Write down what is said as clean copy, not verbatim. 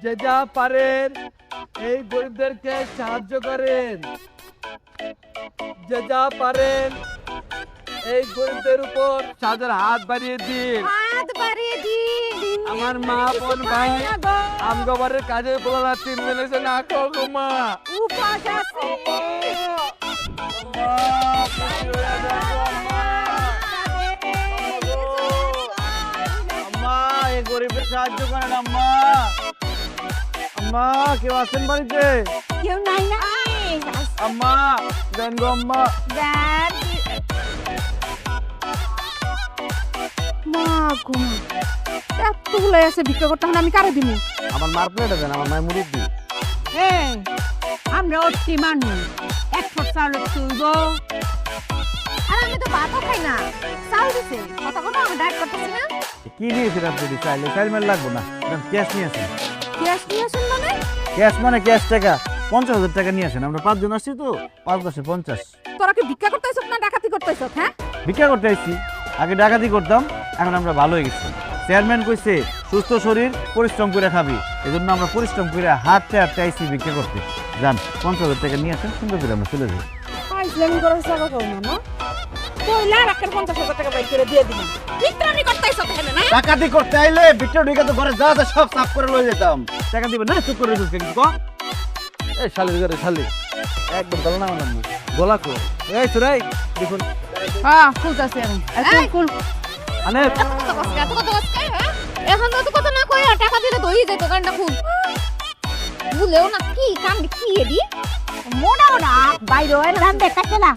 যে যা পারেন এই গরিবদেরকে সাহায্য করেন। যে যা পারেন এই গরিবদের উপর সাহায্যের হাত বাড়িয়ে দিন। হাত বাড়িয়ে দিন। আমার মা বোন ভাই আমগবারের কাজে বলা 3 দিন এসে না খাও মা। উপাস আছে। আম্মা এই গরিবের সাহায্য করেন আম্মা। আম্মা কেউ আছেন বাড়িতে? কেউ নাই না। আম্মা দেন গো আম্মা। দেন। মা গো, এতগুলো আছে ভিক্ষা করতে, হলে আমি কারে দিমু? আমার মার প্লেটে দেন, আমার মায়ের মুড়ি দিন। আমরা অতি মানুষ, এক ফট চাউল তুইব। আর আমি তো ভাতও খাই না, চাউল দিছে। কথা কথা আমি ডায়েট করতেছি না। কি দিয়েছেন আপনি? চাইলে চাইল মেল লাগবো না, ক্যাশ নিয়ে আসেন। ক্যাশ নিয়ে আসেন মানে? ক্যাশ মানে ক্যাশ টাকা 50,000 টাকা নিয়ে আসেন। আমরা 5 জন আসছি তো, 5 10 50। তোরা কি ভিক্ষা করতেছ না ডাকাতি করতেছ? হ্যাঁ, ভিক্ষা করতে আসছি। আগে ডাকাতি করতাম, এখন আমরা ভালো হয়ে গেছি। চেয়ারম্যান কইছে সুস্থ শরীর পরিশ্রম করে খাবি, এজন্য আমরা পরিশ্রম করে হাঁটতে হাঁটতে আইছি ভিক্ষা করতে। যান 50,000 টাকা নিয়ে আসেন, সুন্দর করে আমরা চলে যাই। ফাইজলামি করার জায়গা কই না না? কইলা রাখের 50,000 টাকা বাইর করে দিয়ে দিলাম। ভিক্ষানি করতেছ কেন না? ডাকাতি করতে আইলে ভিতরে ঢুকে তো ঘরে যা যা সব সাফ করে লয়ে যেতাম। টাকা দিবেন না? চুপ করে ঢুকে কিন্তু এই শালি করে শালি একদম গলা না মানাম গলা কো। এই সুরাই দেখুন। হ্যাঁ, খুলতাছি এখন। কুল আনে এত কত আজকে, হ্যাঁ? এখন তো কথা না কই টাকা দিলে দই যায় দোকানটা খুব। ভুলেও না কি কাম কি এডি? মোড়া মোড়া বাইরে এর রান দেখাচ্ছে না।